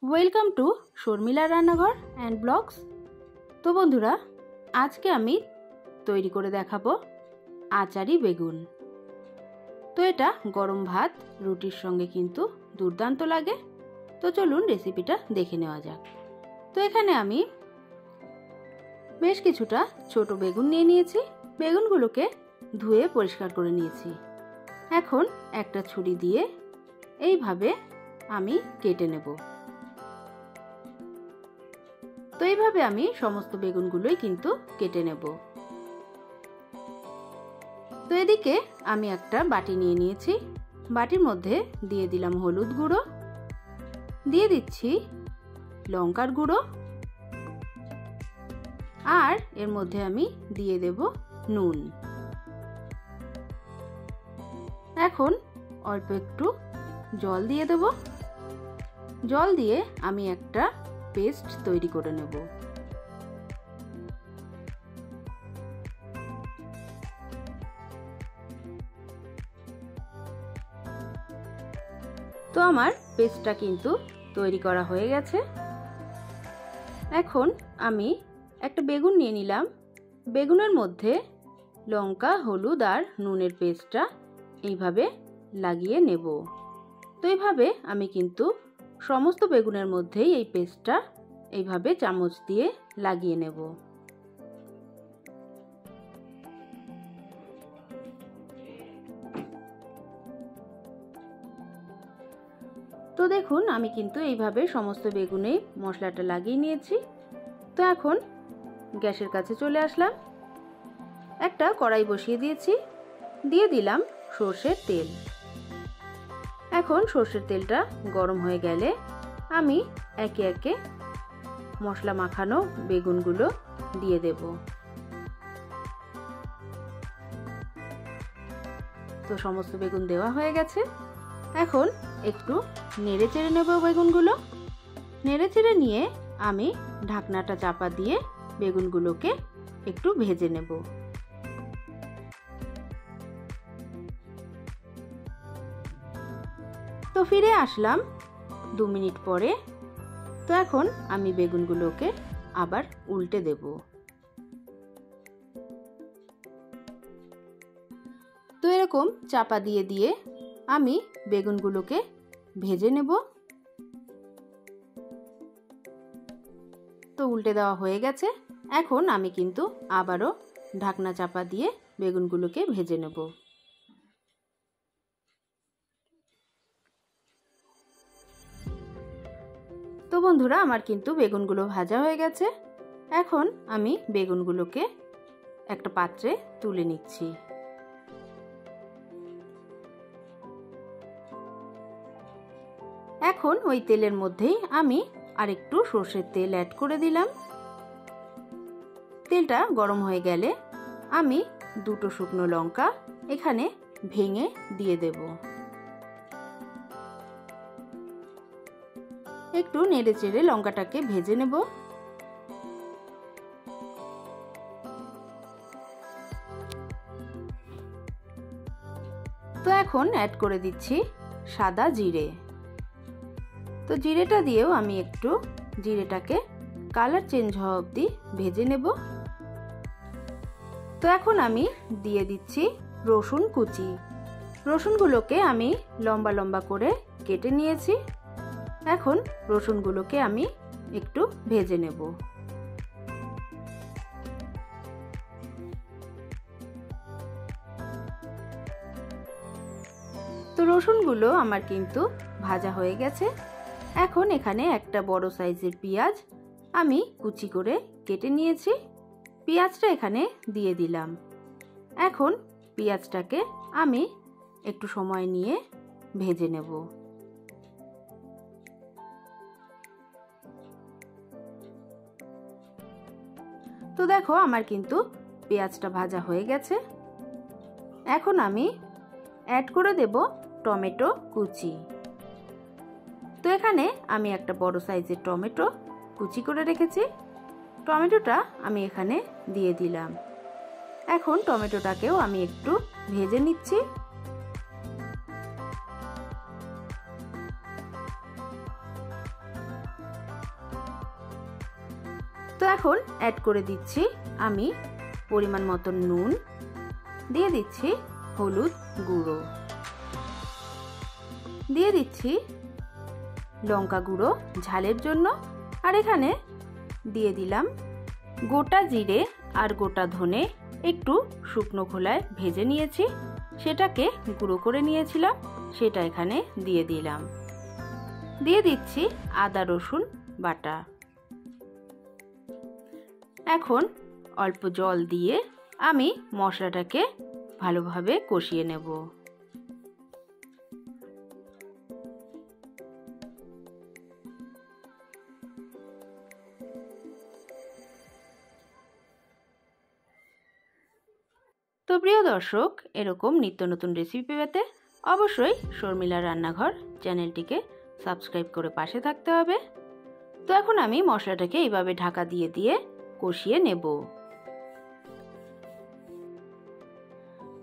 Welcome to Sharmila রান্নাঘর and blogs. তো বন্ধুরা, আজকে আমি তৈরি করে দেখাবো আচারি বেগুন। তো এটা গরম ভাত রুটির সঙ্গে কিন্তু দুর্দান্ত লাগে। তো চলুন রেসিপিটা দেখে নেওয়া যাক। তো এখানে আমি বেশ কিছুটা ছোট বেগুন নিয়ে নিয়েছি। বেগুনগুলোকে ধুয়ে পরিষ্কার করে নিয়েছি। এখন একটা ছুরি দিয়ে এইভাবে আমি কেটে নেব। তো এইভাবে আমি সমস্ত বেগুনগুলোই কিন্তু কেটে নেব। তো এদিকে আমি একটা বাটি নিয়ে নিয়েছি। বাটির মধ্যে দিয়ে দিলাম হলুদ গুঁড়ো, দিয়ে দিচ্ছি লঙ্কার গুঁড়ো, আর এর মধ্যে আমি দিয়ে দেব নুন। এখন অল্প একটু জল দিয়ে দেব। জল দিয়ে আমি একটা পেস্ট তৈরি করে নেব। তো আমার পেস্টটা কিন্তু তৈরি করা হয়ে গেছে। এখন আমি একটা বেগুন নিয়ে নিলাম। বেগুনের মধ্যে লঙ্কা, হলুদ আর নুনের পেস্টটা এইভাবে লাগিয়ে নেব। তো এইভাবে আমি কিন্তু সমস্ত বেগুনের মধ্যেই এই পেস্টটা এইভাবে চামচ দিয়ে লাগিয়ে নেব। তো দেখুন, আমি কিন্তু এইভাবে সমস্ত বেগুনে মশলাটা লাগিয়ে নিয়েছি। তো এখন গ্যাসের কাছে চলে আসলাম। একটা কড়াই বসিয়ে দিয়েছি, দিয়ে দিলাম সর্ষের তেল। এখন সর্ষের তেলটা গরম হয়ে গেলে আমি একে একে মশলা মাখানো বেগুনগুলো দিয়ে দেব। তো সমস্ত বেগুন দেওয়া হয়ে গেছে। এখন একটু নেড়ে চেড়ে নেব বেগুনগুলো। নেড়ে চেড়ে নিয়ে আমি ঢাকনাটা চাপা দিয়ে বেগুনগুলোকে একটু ভেজে নেব। তো ফিরে আসলাম 2 মিনিট পরে। তো এখন আমি বেগুনগুলোকে আবার উল্টে দেব। তো এরকম চাপা দিয়ে দিয়ে আমি বেগুনগুলোকে ভেজে নেব। তো উল্টে দেওয়া হয়ে গেছে। এখন আমি কিন্তু আবারও ঢাকনা চাপা দিয়ে বেগুনগুলোকে ভেজে নেব। তো বন্ধুরা, আমার কিন্তু বেগুনগুলো ভাজা হয়ে গেছে। এখন আমি বেগুনগুলোকে একটা পাত্রে তুলে নিচ্ছি। এখন ওই তেলের মধ্যেই আমি আরেকটু সর্ষের তেল অ্যাড করে দিলাম। তেলটা গরম হয়ে গেলে আমি 2টো শুকনো লঙ্কা এখানে ভেঙে দিয়ে দেব। একটু নেড়ে চেড়ে লঙ্কাটাকে ভেজে নেব। তো এখন অ্যাড করে দিচ্ছি সাদা জিরে। তো জিরেটা দিয়েও আমি একটু জিরেটাকে কালার চেঞ্জ হওয়া অবধি ভেজে নেব। তো এখন আমি দিয়ে দিচ্ছি রসুন কুচি। রসুনগুলোকে আমি লম্বা লম্বা করে কেটে নিয়েছি। এখন রসুনগুলোকে আমি একটু ভেজে নেব। তো রসুনগুলো আমার কিন্তু ভাজা হয়ে গেছে। এখন এখানে একটা বড় সাইজের পেঁয়াজ আমি কুচি করে কেটে নিয়েছি। পেঁয়াজটা এখানে দিয়ে দিলাম। এখন পেঁয়াজটাকে আমি একটু সময় নিয়ে ভেজে নেব। তো দেখো, আমার কিন্তু পেঁয়াজটা ভাজা হয়ে গেছে। এখন আমি অ্যাড করে দেব টমেটো কুচি। তো এখানে আমি একটা বড় সাইজের টমেটো কুচি করে রেখেছি। টমেটোটা আমি এখানে দিয়ে দিলাম। এখন টমেটোটাকেও আমি একটু ভেজে নিচ্ছি। এখন অ্যাড করে দিচ্ছি আমি পরিমাণ মতো নুন, দিয়ে দিচ্ছি হলুদ গুঁড়ো, দিয়ে দিচ্ছি লঙ্কা গুঁড়ো ঝালের জন্য, আর এখানে দিয়ে দিলাম গোটা জিরে আর গোটা ধনে একটু শুকনো খোলায় ভেজে নিয়েছি, সেটাকে গুঁড়ো করে নিয়েছিলাম, সেটা এখানে দিয়ে দিলাম। দিয়ে দিচ্ছি আদা রসুন বাটা। এখন অল্প জল দিয়ে আমি মশলাটাকে ভালোভাবে কষিয়ে নেব। তো প্রিয় দর্শক, এরকম নিত্য নতুন রেসিপি পেতে অবশ্যই শর্মিলার রান্নাঘর চ্যানেলটিকে সাবস্ক্রাইব করে পাশে থাকতে হবে। তো এখন আমি মশলাটাকে এইভাবে ঢাকা দিয়ে দিয়ে কষিয়ে নেব।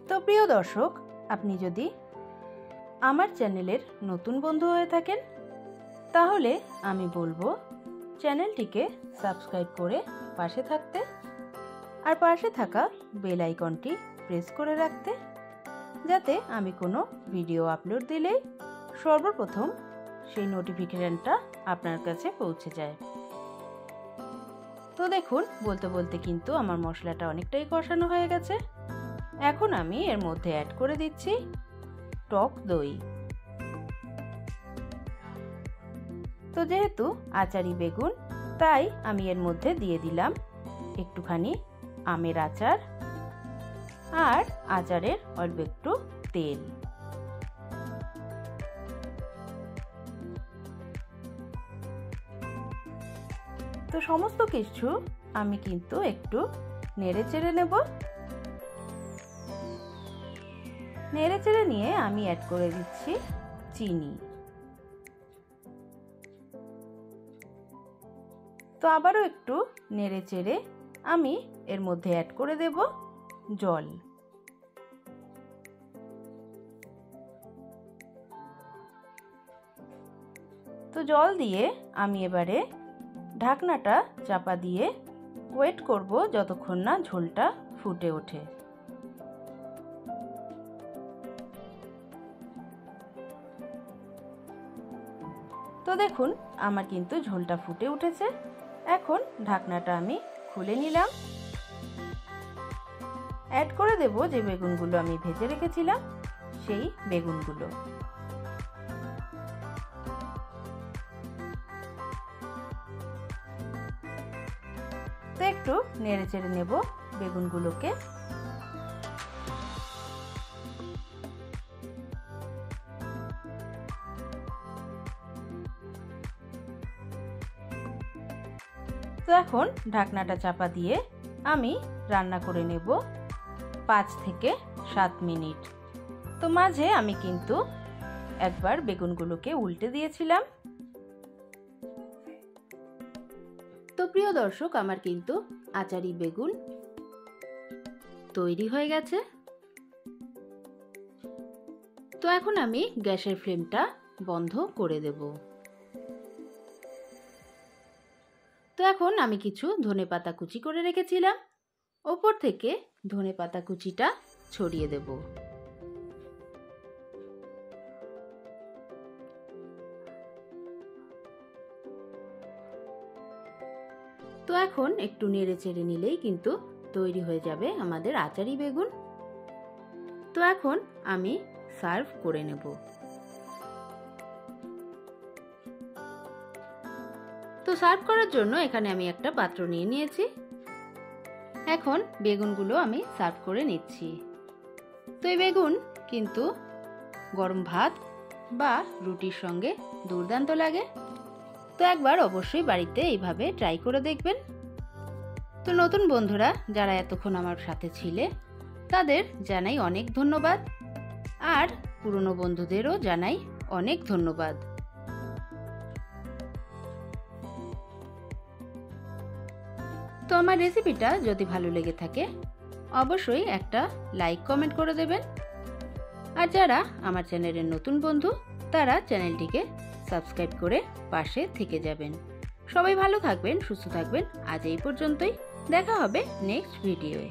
তো প্রিয় দর্শক, আপনি যদি আমার চ্যানেলের নতুন বন্ধু হয়ে থাকেন তাহলে আমি বলবো চ্যানেলটিকে সাবস্ক্রাইব করে পাশে থাকতে, আর পাশে থাকা বেল আইকনটি প্রেস করে রাখতে, যাতে আমি কোনো ভিডিও আপলোড দিলেই সর্বপ্রথম সেই নোটিফিকেশনটা আপনার কাছে পৌঁছে যায়। তো দেখুন, বলতে বলতে কিন্তু আমার মশলাটা অনেকটাই কষানো হয়ে গেছে। এখন আমি এর মধ্যে অ্যাড করে দিচ্ছি টক দই। তো যেহেতু আচারি বেগুন, তাই আমি এর মধ্যে দিয়ে দিলাম একটুখানি আমের আচার আর আচারের অল্প একটু তেল। তো সমস্ত কিছু আমি কিন্তু একটু নেড়ে চেড়ে নেব। নেড়ে চেড়ে নিয়ে আমি অ্যাড করে দিচ্ছি চিনি। তো আবারও একটু নেড়ে চেড়ে আমি এর মধ্যে অ্যাড করে দেব জল। তো জল দিয়ে আমি এবারে ঢাকনাটা চাপা দিয়ে ওয়েট করব যতক্ষণ না ঝোলটা ফুটে ওঠে। তো দেখুন, আমার কিন্তু ঝোলটা ফুটে উঠেছে। এখন ঢাকনাটা আমি খুলে নিলাম। অ্যাড করে দেব যে বেগুনগুলো আমি ভেজে রেখেছিলাম, সেই বেগুনগুলো। তো একটু নেড়ে চেড়ে নেব বেগুনগুলোকে। তো এখন ঢাকনাটা চাপা দিয়ে আমি রান্না করে নেব 5 থেকে 7 মিনিট। তো মাঝে আমি কিন্তু একবার বেগুনগুলোকে উল্টে দিয়েছিলাম। তো প্রিয় দর্শক, আমার কিন্তু আচারি বেগুন তৈরি হয়ে গেছে। তো এখন আমি গ্যাসের ফ্লেমটা বন্ধ করে দেব। তো এখন আমি কিছু ধনেপাতা কুচি করে রেখেছিলাম, ওপর থেকে ধনেপাতা কুচিটা ছড়িয়ে দেব। তো এখন একটু নেড়ে চেড়ে নিলেই কিন্তু তৈরি হয়ে যাবে আমাদের আচারি বেগুন। তো এখন আমি সার্ভ করে নেব। তো সার্ভ করার জন্য এখানে আমি একটা পাত্র নিয়ে নিয়েছি। এখন বেগুনগুলো আমি সার্ভ করে নিচ্ছি। তো এই বেগুন কিন্তু গরম ভাত বা রুটির সঙ্গে দুর্দান্ত লাগে। তো একবার অবশ্যই বাড়িতে এইভাবে ট্রাই করে দেখবেন। তো নতুন বন্ধুরা যারা এতক্ষণ আমার সাথে ছিলে তাদের জানাই অনেক ধন্যবাদ, আর পুরনো বন্ধুদেরও জানাই অনেক ধন্যবাদ। তো আমার রেসিপিটা যদি ভালো লেগে থাকে অবশ্যই একটা লাইক কমেন্ট করে দেবেন, আর যারা আমার চ্যানেলের নতুন বন্ধু তারা চ্যানেলটিকে সাবস্ক্রাইব করে পাশে থেকে যাবেন। সবাই ভালো থাকবেন, সুস্থ থাকবেন। আজ এই পর্যন্তই, দেখা হবে নেক্সট ভিডিওয়ে।